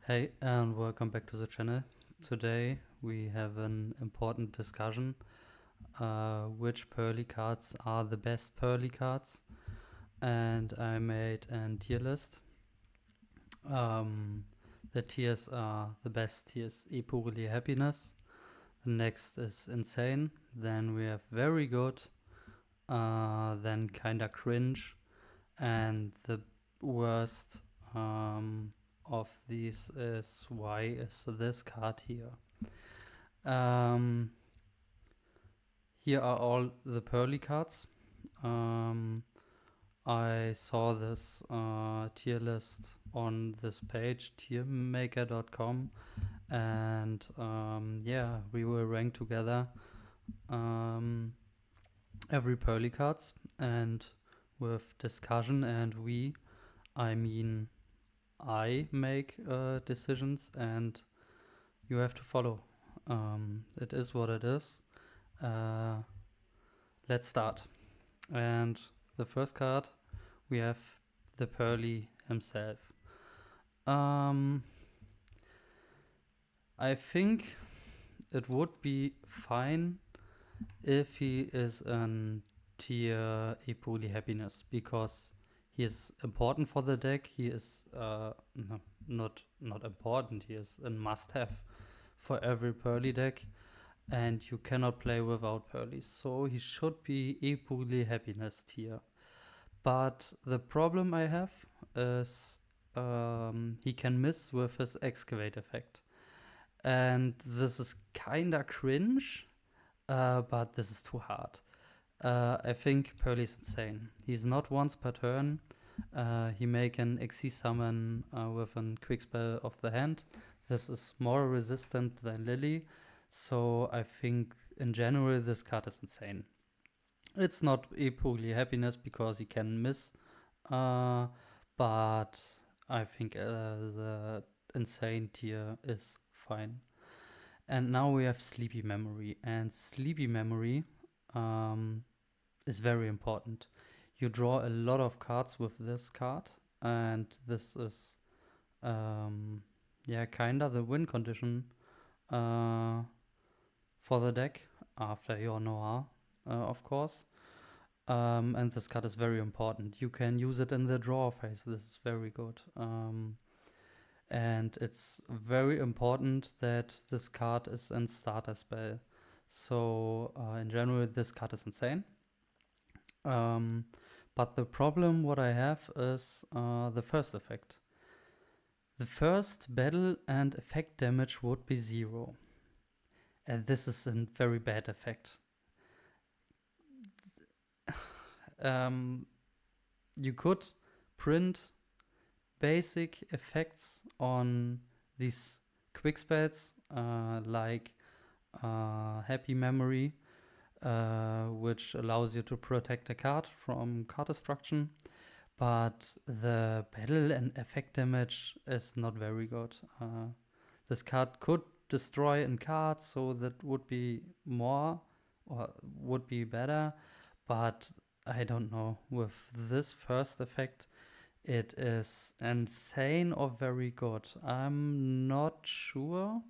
Hey, and welcome back to the channel. Today we have an important discussion. Which Purrely cards are the best Purrely cards? And I made a tier list. The tiers are: the best tiers, Purrely Happiness. The next is Insane. Then we have Very Good. Then Kinda Cringe. And the worst of these is Why is this card here? Here are all the Purrely cards. I saw this tier list on this page, tiermaker.com, and yeah, we will rank together every Purrely cards and with discussion. And I mean I make decisions and you have to follow. It is what it is. Let's start. And the first card, we have the Purrely himself. I think it would be fine if he is an tier Purrely Happiness, because he is important for the deck. He is not important. He is a must-have for every Purrely deck, and you cannot play without Purrely. So he should be Purrely Happiness tier. But the problem I have is he can miss with his Excavate effect. And this is kinda cringe, but this is too hard. I think Purrely is insane. He's not once per turn. He make an XC summon with a quick spell of the hand. This is more resistant than Lily, so I think in general this card is insane. It's not Purrely Happiness because he can miss, but I think the insane tier is fine. And now we have Sleepy Memory, and Sleepy Memory is very important. You draw a lot of cards with this card, and this is kinda the win condition for the deck after your Noir, of course. And this card is very important. You can use it in the draw phase. This is very good. And it's very important that this card is in starter spell. So in general, this card is insane. But the problem what I have is the first effect. The first battle and effect damage would be 0. And this is a very bad effect. You could print basic effects on these quick spells like Happy Memory, which allows you to protect a card from card destruction, but the battle and effect damage is not very good. This card could destroy a card, so that would be more or would be better, but I don't know. With this first effect, it is insane or very good. I'm not sure,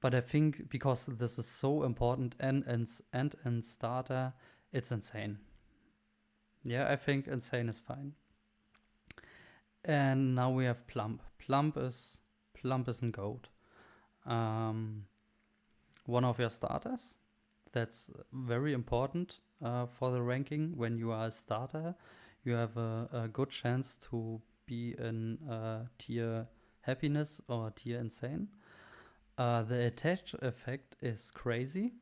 but I think because this is so important and in starter, it's insane. Yeah, I think insane is fine. And now we have Plump. Plump is in gold. One of your starters. That's very important for the ranking. When you are a starter, you have a good chance to be in tier happiness or tier insane. The attach effect is crazy.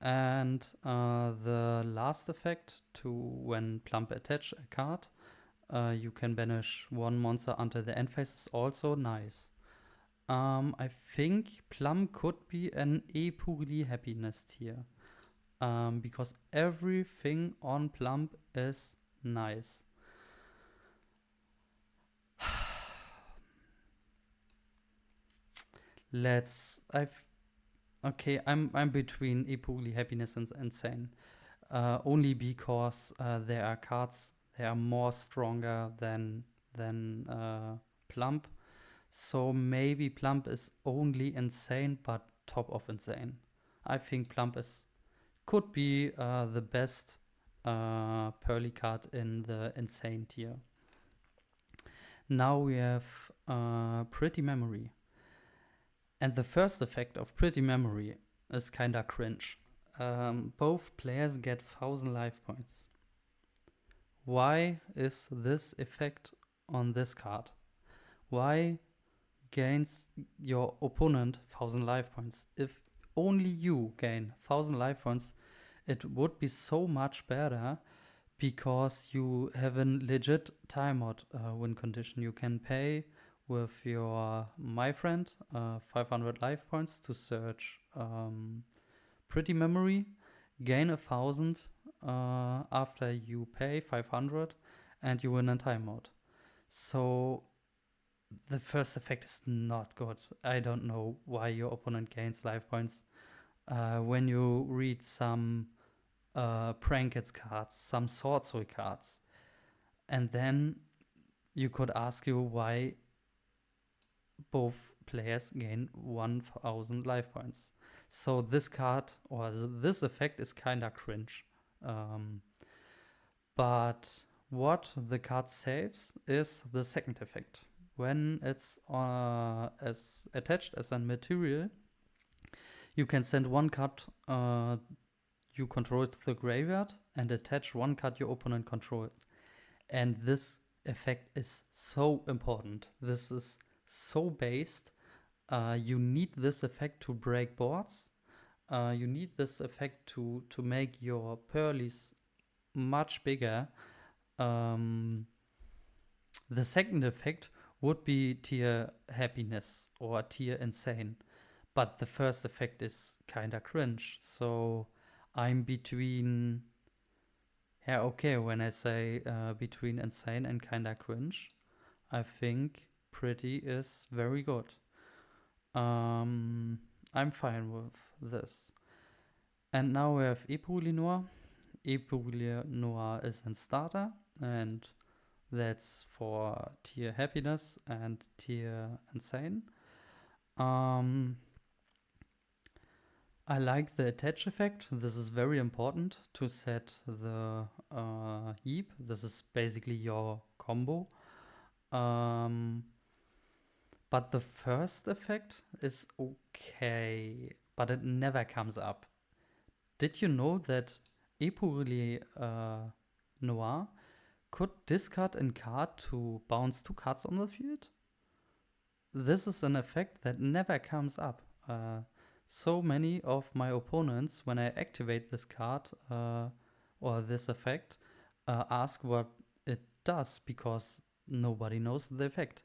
And the last effect, to when Plump attach a card, you can banish one monster until the end phase, is also nice. I think Plum could be an Purrely Happiness tier. Because everything on Plump is nice. I'm between Purrely Happiness and Insane. Only because there are cards, they are more stronger than Plump. So maybe Plump is only insane, but top of insane. I think Plump could be the best Purrely card in the insane tier. Now we have Pretty Memory. And the first effect of Pretty Memory is kinda cringe. Both players get 1000 life points. Why is this effect on this card? Why gains your opponent 1000 life points? If only you gain 1000 life points, it would be so much better because you have a legit timeout win condition. You can pay with your my friend 500 life points to search Pretty Memory, gain 1000 after you pay 500, and you win a timeout. So the first effect is not good. I don't know why your opponent gains life points. When you read some Prankets cards, some Sorcery cards, and then you could ask you why both players gain 1000 life points. So this card or this effect is kinda cringe. But what the card saves is the second effect. When it's as attached as a material, you can send one card you control to the graveyard and attach one card your opponent controls. And this effect is so important. This is so based. You need this effect to break boards. You need this effect to make your Purrelys much bigger. The second effect would be tier happiness or tier insane. But the first effect is kinda cringe. So I'm between. Yeah, okay, when I say between insane and kinda cringe, I think pretty is very good. I'm fine with this. And now we have Purrely Noir. Purrely Noir is in starter, and that's for tier happiness and tier insane. I like the attach effect. This is very important to set the heap. This is basically your combo. But the first effect is okay, but it never comes up. Did you know that Purrely Noir could discard a card to bounce 2 cards on the field? This is an effect that never comes up. So many of my opponents, when I activate this card or this effect, ask what it does because nobody knows the effect.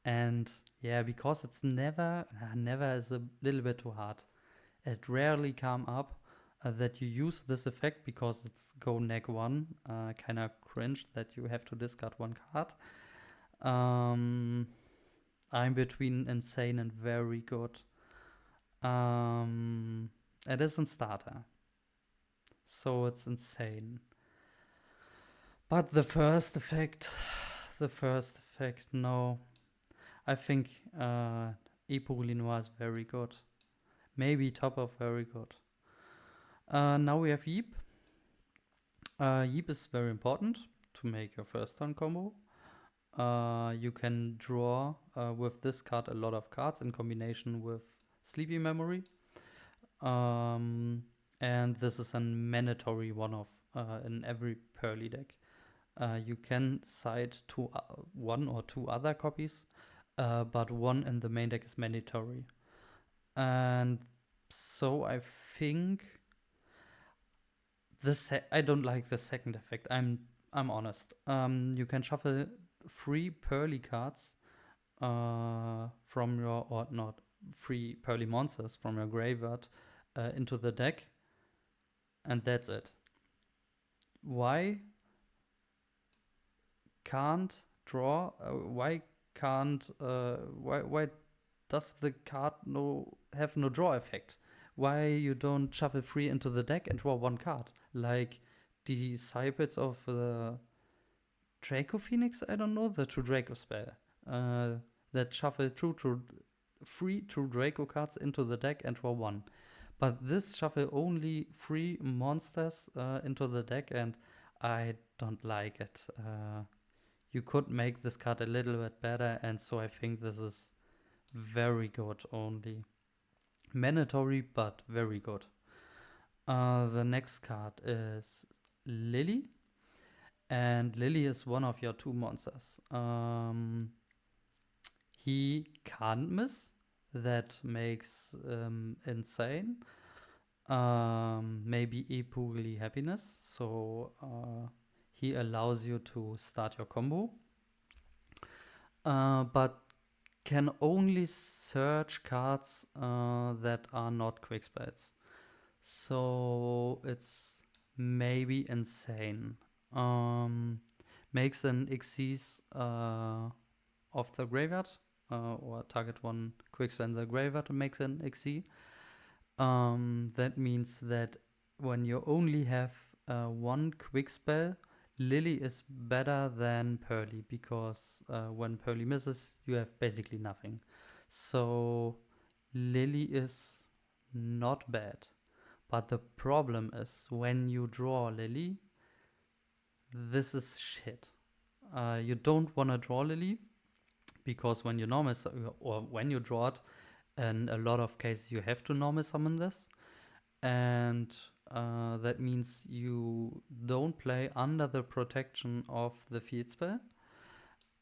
And yeah, because it's never is a little bit too hard. It rarely come up that you use this effect because it's go neg 1. Kind of cringe that you have to discard one card. I'm between insane and very good. It is in starter, so it's insane. But the first effect, no. I think Purrely Noir is very good. Maybe top of very good. Now we have Yeep. Yeep is very important to make your first turn combo. You can draw with this card a lot of cards in combination with Sleepy Memory. And this is a mandatory one-off in every Purrely deck. You can side to 1 or 2 other copies, but 1 in the main deck is mandatory. And so I think I don't like the second effect. I'm honest. You can shuffle 3 Purrely cards from your, or not, 3 Purrely monsters from your graveyard into the deck, and that's it. Why can't draw? Why does the card have no draw effect? Why you don't shuffle 3 into the deck and draw 1 card? Like Disciples of the Draco Phoenix? I don't know, the True Draco spell. that shuffle three true Draco cards into the deck and draw one. But this shuffle only 3 monsters into the deck, and I don't like it. You could make this card a little bit better, and so I think this is very good only. Mandatory, but very good. The next card is Lily, and Lily is one of your 2 monsters. He can't miss. That makes insane. Maybe Purrely happiness. So he allows you to start your combo. But can only search cards that are not quick spells. So it's maybe insane. Makes an Xyz of the graveyard, or target one quick spell in the graveyard makes an Xyz. That means that when you only have one quick spell, Lily is better than Purrely, because when Purrely misses, you have basically nothing. So Lily is not bad. But the problem is when you draw Lily, this is shit. You don't want to draw Lily, because when you normal or when you draw it, in a lot of cases you have to normal summon this, and that means you don't play under the protection of the field spell.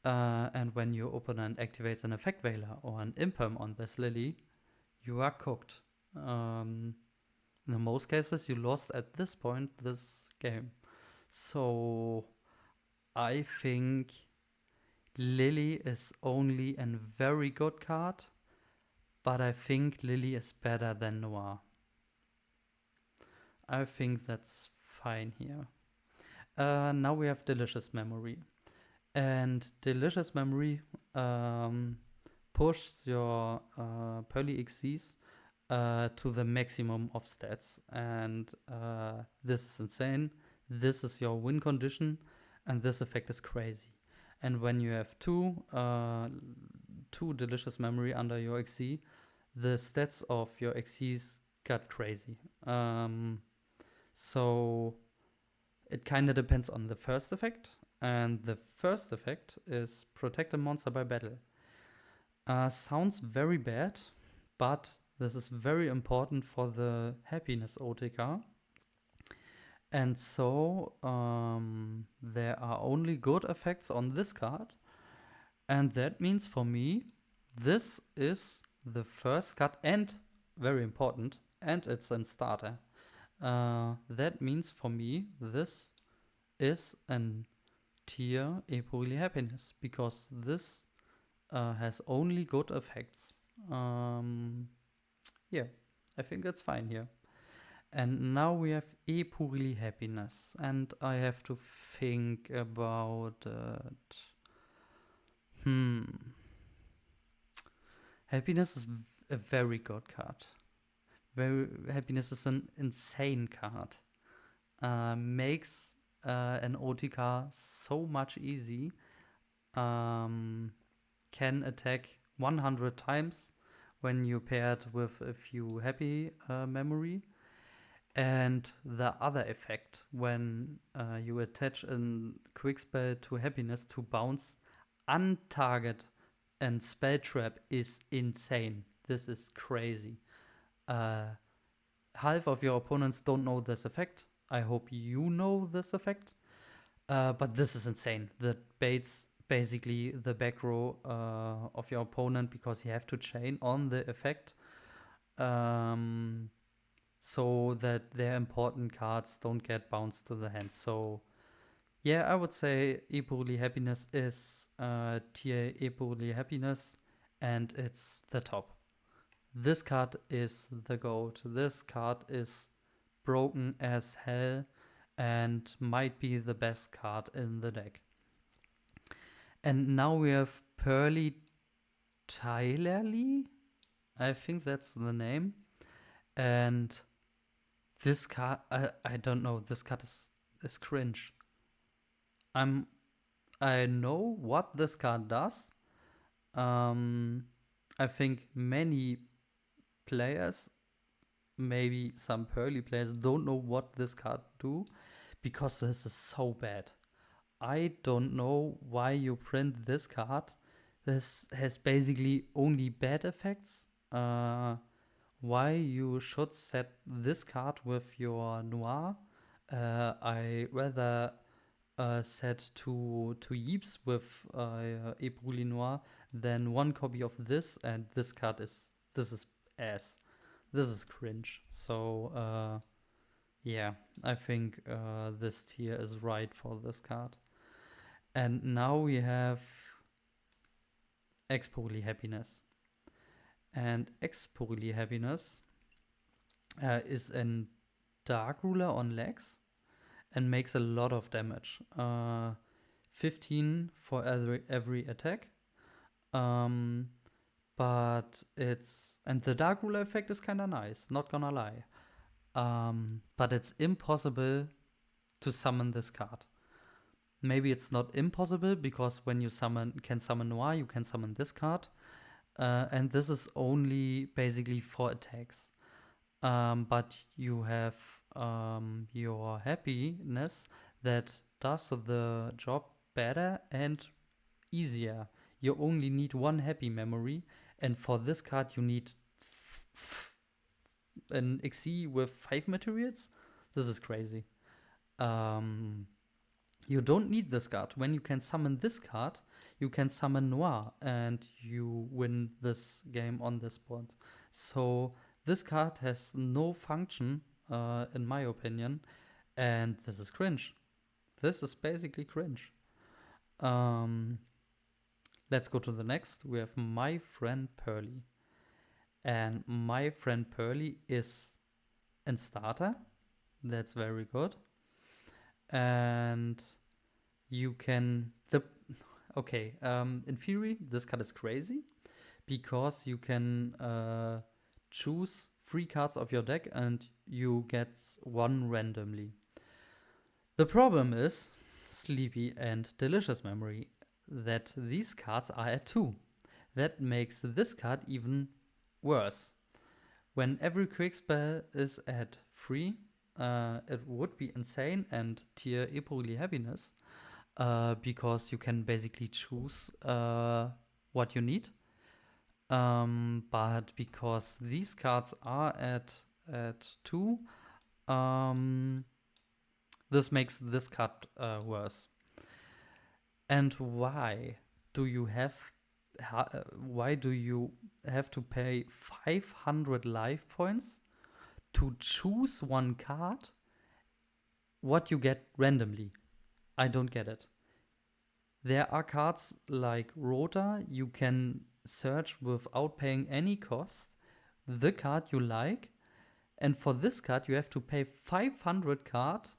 And when your opponent activates an effect veiler or an imperm on this Lily, you are cooked. In most cases, you lost at this point this game. So I think Lily is only a very good card, but I think Lily is better than Noir. I think that's fine here. Now we have Delicious Memory. And Delicious Memory pushes your Purrely Xyz to the maximum of stats. And this is insane. This is your win condition, and this effect is crazy. And when you have two Delicious Memory under your Xyz, the stats of your Xyz got crazy. So it kind of depends on the first effect, and the first effect is protect a monster by battle. Sounds very bad, but this is very important for the happiness OTK. And so there are only good effects on this card, and that means for me this is the first card, and very important, and it's a starter. That means for me this is an tier Purrely happiness, because this has only good effects. Yeah, I think that's fine here. And now we have Purrely happiness, and I have to think about it. Happiness is a very good card. Happiness is an insane card. Makes an OTK so much easy. Can attack 100 times when you pair it with a few happy memory. And the other effect, when you attach a quick spell to happiness to bounce untarget and spell trap, is insane. This is crazy. Half of your opponents don't know this effect. I hope you know this effect. But this is insane. That baits basically the back row of your opponent, because you have to chain on the effect. So that their important cards don't get bounced to the hand. So yeah, I would say Purrely happiness is tier Purrely happiness, and it's the top. This card is the GOAT. This card is broken as hell and might be the best card in the deck. And now we have Purrely Tierlist, I think that's the name. And this card, I don't know, this card is cringe. I know what this card does. I think many players, maybe some Purrely players, don't know what this card do because this is so bad. I don't know why you print this card. This has basically only bad effects. Why you should set this card with your Noir. I rather set two Yeeps with Purrely Noir than one copy of this, and this card is ass. This is cringe. So yeah, I think this tier is right for this card. And now we have Purrely Happiness. And Purrely Happiness is a Dark Ruler on legs and makes a lot of damage. 15 for every attack. But the Dark Ruler effect is kind of nice, not gonna lie. But it's impossible to summon this card. Maybe it's not impossible because when you can summon Noir, you can summon this card. And this is only basically for attacks. But you have your happiness that does the job better and easier. You only need one happy memory, and for this card you need an XE with 5 materials. This is crazy. You don't need this card. When you can summon this card, you can summon Noir and you win this game on this spot. So this card has no function, in my opinion, and this is cringe. This is basically cringe. Let's go to the next. We have My Friend Purrely. And My Friend Purrely is in starter. That's very good. And you can in theory this card is crazy because you can choose 3 cards of your deck and you get one randomly. The problem is Sleepy and Delicious Memory, that these cards are at 2. That makes this card even worse. When every quick spell is at 3, it would be insane and tier Purrely Happiness, because you can basically choose what you need. But because these cards are at 2, this makes this card worse. And why do you have to pay 500 life points to choose one card what you get randomly? I don't get it. There are cards like Rota you can search without paying any cost the card you like, and for this card you have to pay 500 cards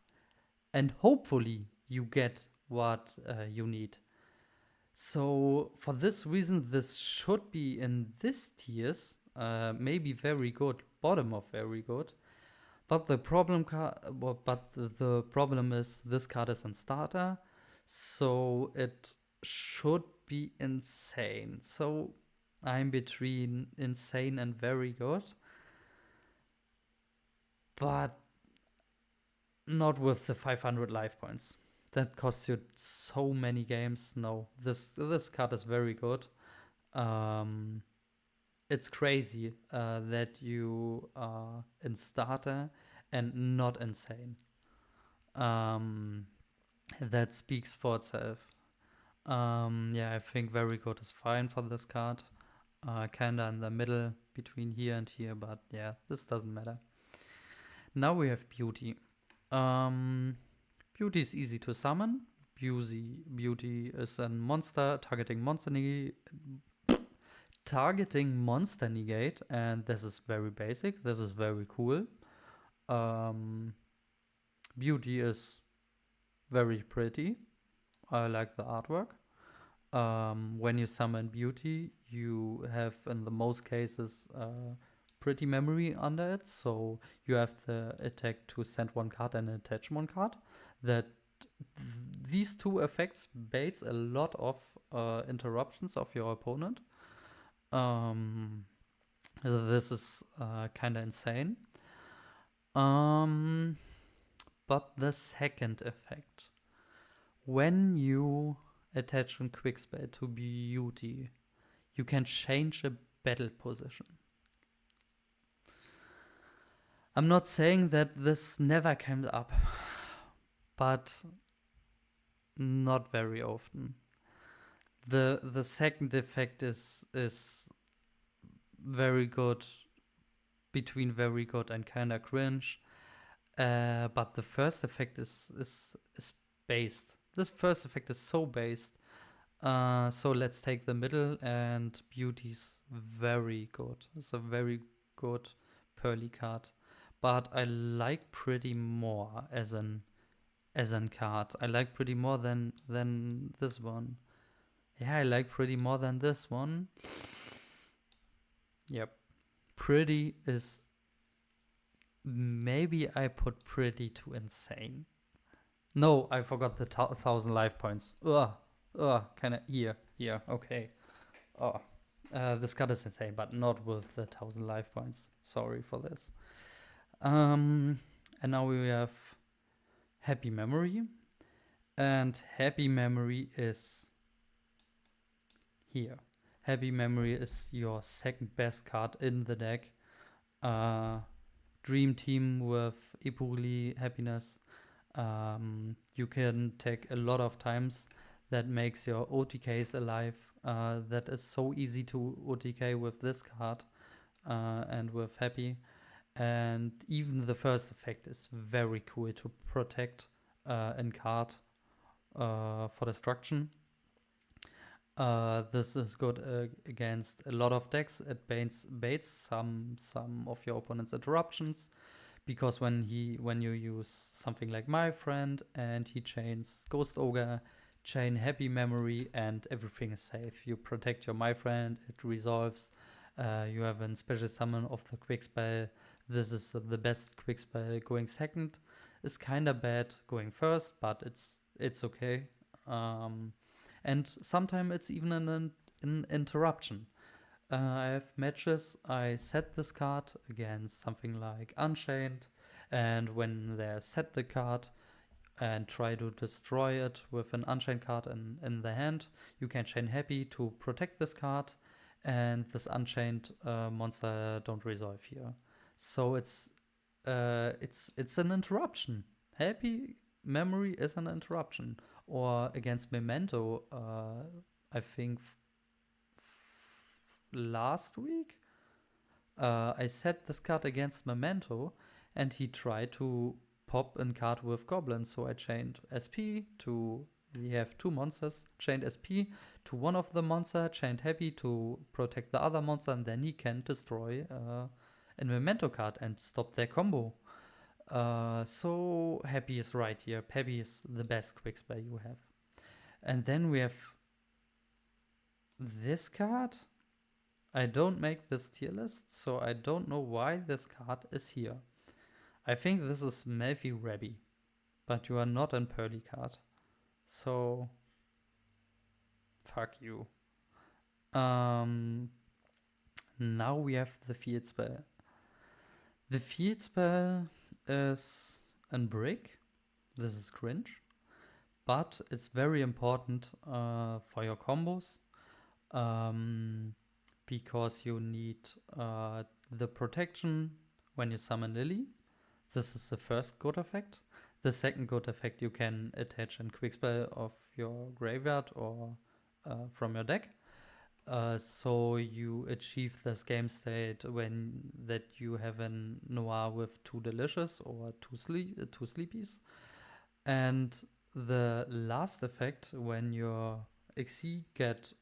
and hopefully you get what you need. So for this reason, this should be in this tiers, maybe very good, bottom of very good. But the problem is this card is in starter, so it should be insane. So I'm between insane and very good, but not with the 500 life points. That costs you so many games. No, this card is very good. It's crazy that you are in starter and not insane. That speaks for itself. I think very good is fine for this card. Kinda in the middle between here and here, but yeah, this doesn't matter. Now we have Beauty. Beauty is easy to summon. Beauty is a monster targeting monster negate, and this is very basic. This is very cool. Beauty is very pretty. I like the artwork. When you summon Beauty, you have in the most cases pretty memory under it, so you have the attack to send one card and attach one card. these two effects baits a lot of interruptions of your opponent. This is kind of insane. But the second effect, when you attach a quick spell to beauty, you can change a battle position. I'm not saying that this never comes up, but not very often. The second effect is very good, between very good and kinda cringe. But the first effect is based. This first effect is so based. So let's take the middle, and beauty's very good. It's a very good Purrely card. But I like pretty more as an card. I like pretty more than this one. Yeah, I like pretty more than this one. Yep. Pretty is, maybe I put pretty to insane. No, I forgot the 1,000 life points. Kind of here, okay. Oh, this card is insane, but not with the 1,000 life points. Sorry for this. And now we have Happy Memory, and Happy Memory is here. Happy Memory is your second best card in the deck. Dream Team with Purrely Happiness. You can take a lot of times. That makes your OTKs alive. That is so easy to OTK with this card and with Happy. And even the first effect is very cool to protect in card for destruction. This is good against a lot of decks. It baits some of your opponent's interruptions, because when you use something like My Friend and he chains Ghost Ogre, chain Happy Memory, and everything is safe. You protect your My Friend, it resolves. You have a special summon of the quick spell. This is the best quick spell. Going second is kind of bad. Going first, but it's okay. And sometimes it's even an interruption. I have matches, I set this card against something like Unchained, and when they set the card and try to destroy it with an Unchained card in the hand, you can chain Happy to protect this card, and this Unchained monster don't resolve here. So it's an interruption. Happy Memory is an interruption. Or against Memento, I think last week, I set this card against Memento, and he tried to pop a card with Goblin. So I chained SP to, we have two monsters, chained SP to one of the monster, chained Happy to protect the other monster, and then he can destroy a Memento card and stop their combo. So Happy is right here. Happy is the best quick spell you have. And then we have this card. I don't make this tier list, so I don't know why this card is here. I think this is Melfi Rabby, but you are not an Purrely card. So fuck you. Now we have the field spell. The field spell is a brick. This is cringe, but it's very important for your combos, because you need the protection when you summon Lily. This is the first good effect. The second good effect, you can attach a quick spell of your graveyard or from your deck. So you achieve this game state when that you have a Noir with two Delicious or two Sleepies. And the last effect, when your XC get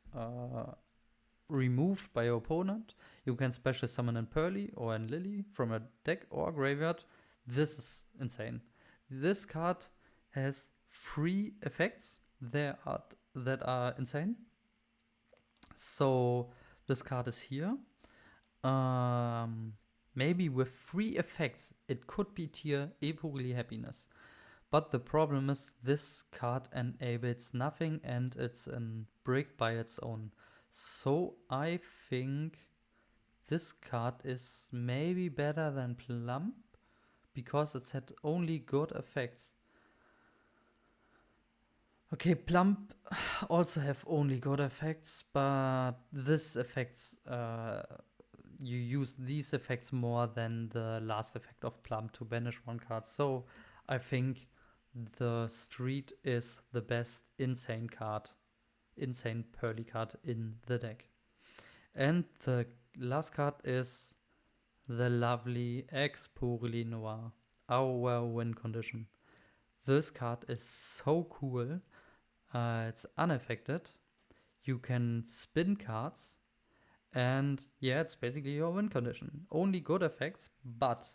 removed by your opponent, you can special summon in Purrely or in Lily from a deck or graveyard. This is insane. This card has 3 effects that are insane. So this card is here. Maybe with 3 effects, it could be tier Purrely Happiness. But the problem is this card enables nothing and it's a brick by its own. So I think this card is maybe better than Plump because it's had only good effects. Okay, Plump also have only good effects, but this effects you use these effects more than the last effect of Plump to banish one card. So I think the Street is the best insane Purrely card in the deck. And the last card is the lovely Purrely Noir, our win condition. This card is so cool. It's unaffected. You can spin cards. And yeah, it's basically your win condition. Only good effects, but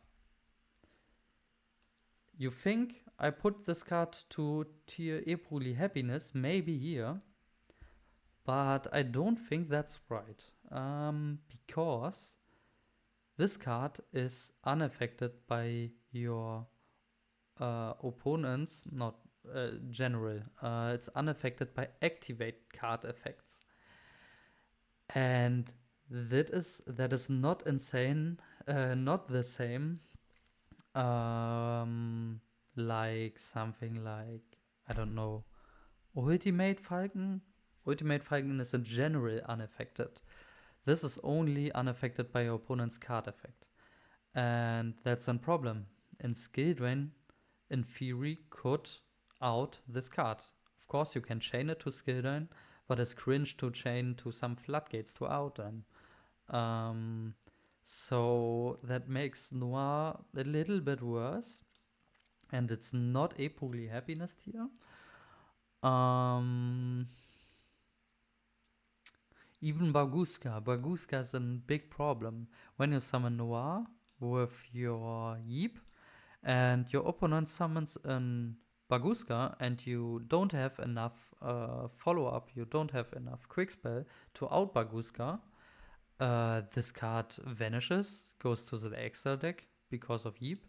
you think I put this card to tier Purrely Happiness, maybe here. But I don't think that's right. Because this card is unaffected by your opponents, not general. It's unaffected by activate card effects. And that is not insane, not the same. Like something like, I don't know, Ultimate Falcon. Ultimate Falcon is in general unaffected. This is only unaffected by your opponent's card effect. And that's a problem. And Skill Drain, in theory, could out this card. Of course, you can chain it to Skill Drain, but it's cringe to chain to some floodgates to out them. So that makes Noir a little bit worse. And it's not a Purrely Happiness tier. Even Baguska. Baguska is a big problem. When you summon Noir with your Yeep and your opponent summons an Baguska and you don't have enough follow-up, you don't have enough quick spell to out Baguska, this card vanishes, goes to the extra deck because of Yeep,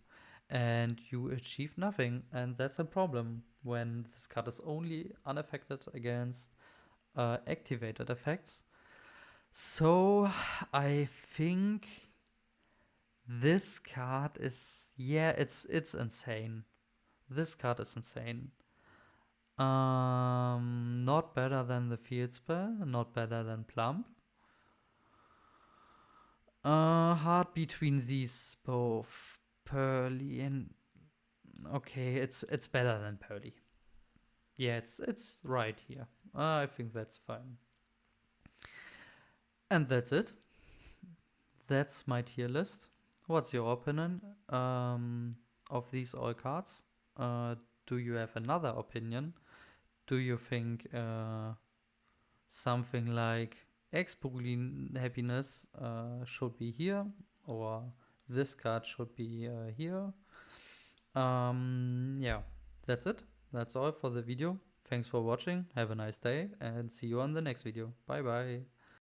and you achieve nothing. And that's a problem when this card is only unaffected against activated effects. So I think this card is, yeah, it's insane. This card is insane. Not better than the field spell, not better than Plump. Hard between these both, Purrely and okay, it's better than Purrely. Yeah, it's right here. I think that's fine. And that's it. That's my tier list. What's your opinion of these all cards? Do you have another opinion? Do you think something like Purrely Happiness should be here, or this card should be here? Yeah, that's it. That's all for the video. Thanks for watching. Have a nice day and see you on the next video. Bye bye.